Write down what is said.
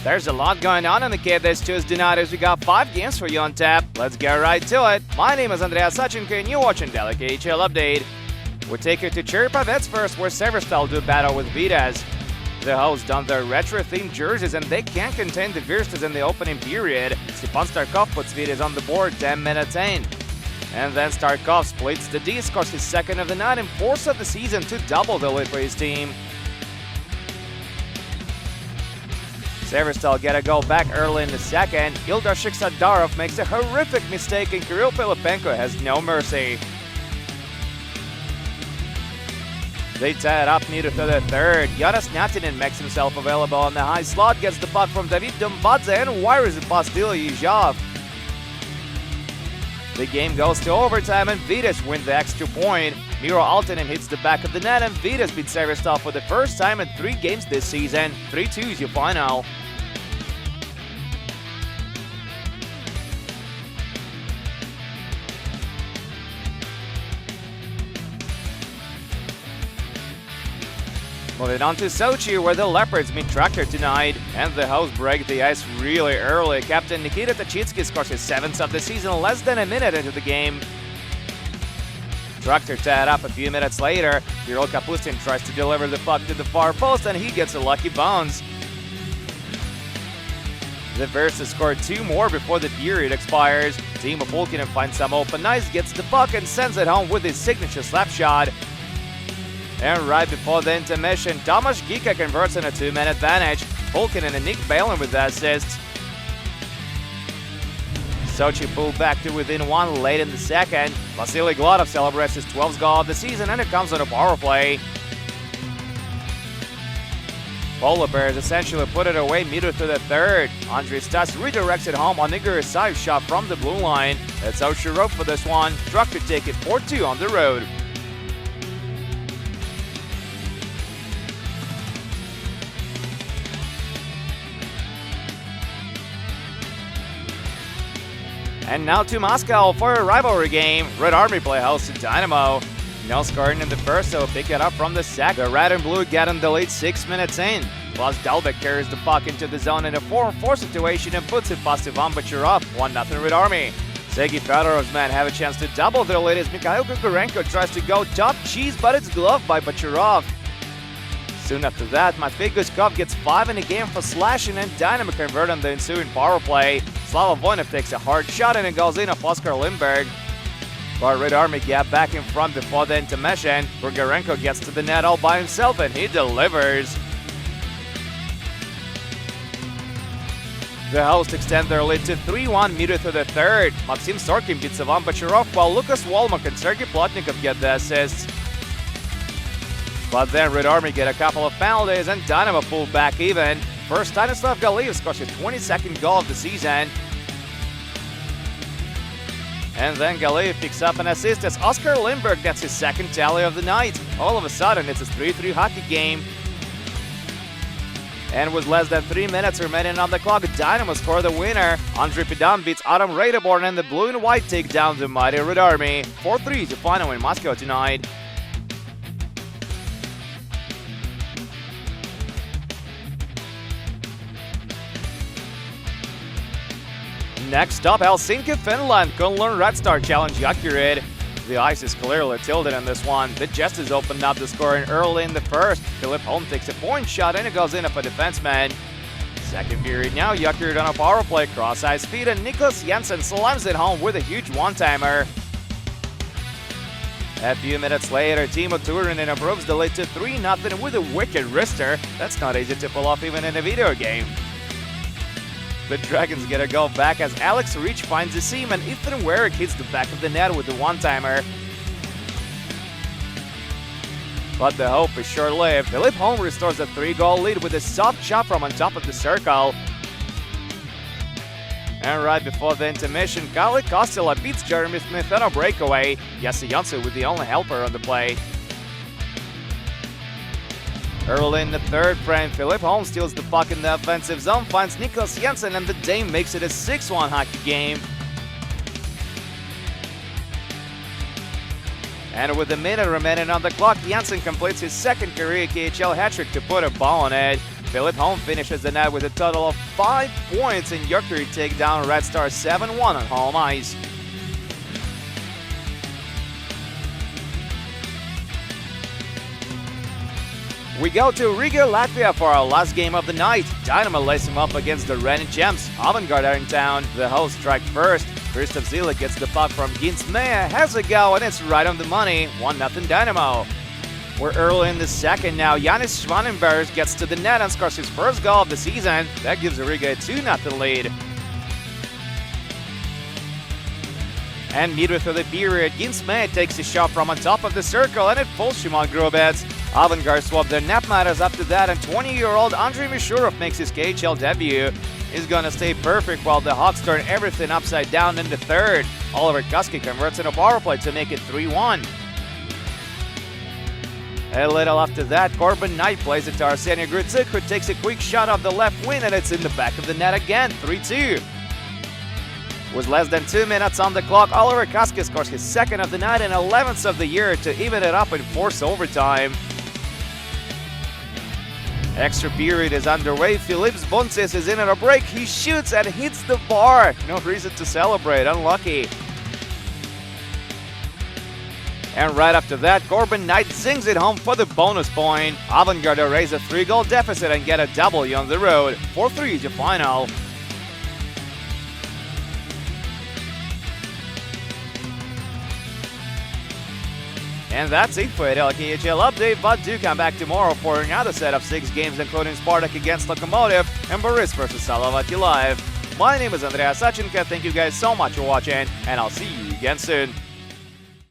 There's a lot going on in the K this Tuesday night as we got 5 games for you on tap. Let's get right to it. My name is Andreas Sachenko and you're watching Daily KHL Update. We take you to Cherpavetsk first, where Severstal do battle with Vitas. The hosts don their retro-themed jerseys and they can't contain the Virstas in the opening period. Stepan Starkov puts Vitas on the board 10 minutes in. And then Starkov splits the D, scores his second of the night and fourth of the season to double the lead for his team. Severstal get a goal back early in the second. Ildar Shiksadarov makes a horrific mistake and Kirill Pilipenko has no mercy. They tie it up near to the third. Jonas Natinen makes himself available on the high slot, gets the puck from David Dombadze and wires it past Ilya Yezhov. The game goes to overtime and Vitas win the extra point. Miro Altinen hits the back of the net and Vitas beats Severstal for the first time in 3 games this season. 3-2 is your final. Moving on to Sochi, where the Leopards meet Tractor tonight, and the hosts break the ice really early. Captain Nikita Tachitsky scores his 7th of the season less than a minute into the game. Tractor tied up a few minutes later. Kirill Kapustin tries to deliver the puck to the far post, and he gets a lucky bounce. The Virstas scored 2 more before the period expires. Timo Pulkkinen finds some open ice, gets the puck, and sends it home with his signature slap shot. And right before the intermission, Tomasz Gika converts in a 2-minute advantage. Pulkkinen and Nick Balin with the assists. Sochi pulled back to within 1 late in the second. Vasily Gladov celebrates his 12th goal of the season and it comes on a power play. Polar Bears essentially put it away midway through the third. Andrei Stas redirects it home on Igor Isayev's shot from the blue line. That's how she wrote for this one. Tractor take it 4-2 on the road. And now to Moscow for a rivalry game. Red Army play host to Dynamo. No scoring in the first, so pick it up from the second. The Red and Blue get in the lead 6 minutes in. Plus Dalbek carries the puck into the zone in a 4-on-4 situation and puts it past Ivan Bacharov. 1-0 Red Army. Sergei Fedorov's men have a chance to double their lead as Mikhail Kukurenko tries to go top cheese, but it's gloved by Bacharov. Soon after that, Matvey Guskov gets 5 in a game for slashing and Dynamo convert on the ensuing power play. Slava Voinov takes a hard shot and it goes in off Oskar Lindberg. But Red Army get back in front before the intermission. Grigorenko gets to the net all by himself and he delivers. The hosts extend their lead to 3-1 midway through the third. Maxim Sorkin beats Ivan Bacharov while Lukas Wolmak and Sergei Plotnikov get the assists. But then Red Army get a couple of penalties and Dynamo pull back even. First, Stanislav Galiev scores his 22nd goal of the season. And then Galiev picks up an assist as Oskar Lindberg gets his 2nd tally of the night. All of a sudden, it's a 3-3 hockey game. And with less than 3 minutes remaining on the clock, Dynamo score the winner. Andrei Pidan beats Adam Radeborn and the blue and white take down the mighty Red Army. 4-3 to final in Moscow tonight. Next up, Helsinki, Finland. Kunlun Red Star challenge Jokerit. The ice is clearly tilted in this one. The Jesters opened up the scoring early in the first. Philip Holm takes a point shot and it goes in for a defenseman. Second period now, Jokerit on a power play, cross ice feed, and Niklas Jensen slams it home with a huge one-timer. A few minutes later, Timo Turunen improves the lead to 3-0 with a wicked wrister. That's not easy to pull off even in a video game. The Dragons get a goal back as Alex Reach finds the seam and Ethan Werrick hits the back of the net with the one-timer. But the hope is short-lived. Philip Holm restores a 3-goal lead with a soft shot from on top of the circle. And right before the intermission, Kalle Kostila beats Jeremy Smith on a breakaway. Jesse Janssen with the only helper on the play. Early in the third frame, Philip Holm steals the puck in the offensive zone, finds Niklas Jensen, and the Dane makes it a 6-1 hockey game. And with a minute remaining on the clock, Jansen completes his 2nd career KHL hat-trick to put a ball on it. Philip Holm finishes the net with a total of 5 points, and Jokerit take down Red Star 7-1 on home ice. We go to Riga, Latvia for our last game of the night. Dynamo lays him up against the Red Gems. Avangard are in town. The hosts strike first. Christoph Zila gets the puck from Gintz Meyer, has a go, and it's right on the money. 1-0 Dynamo. We're early in the second now. Yanis Schwanenberg gets to the net and scores his first goal of the season. That gives Riga a 2-0 lead. And midway through the period, Gintz Meyer takes a shot from on top of the circle, and it pulls Shimon Grobets. Avangard swap their net matters after that, and 20-year-old Andrei Mishurov makes his KHL debut. He's gonna stay perfect while the Hawks turn everything upside down in the third. Oliver Kuski converts in a power play to make it 3-1. A little after that, Corbin Knight plays it to Arsenia Grudzik, who takes a quick shot off the left wing, and it's in the back of the net again, 3-2. With less than 2 minutes on the clock, Oliver Kuski scores his second of the night and 11th of the year to even it up and force overtime. Extra period is underway. Philips Bonsis is in at a break. He shoots and hits the bar. No reason to celebrate. Unlucky. And right after that, Corbin Knight sings it home for the bonus point. Avangard raise a 3-goal deficit and get a W on the road. 4-3 to final. And that's it for the KHL update, but do come back tomorrow for another set of 6 games, including Spartak against Lokomotiv and Boris versus Salovati Live. My name is Andrea Sachenko. Thank you guys so much for watching, and I'll see you again soon.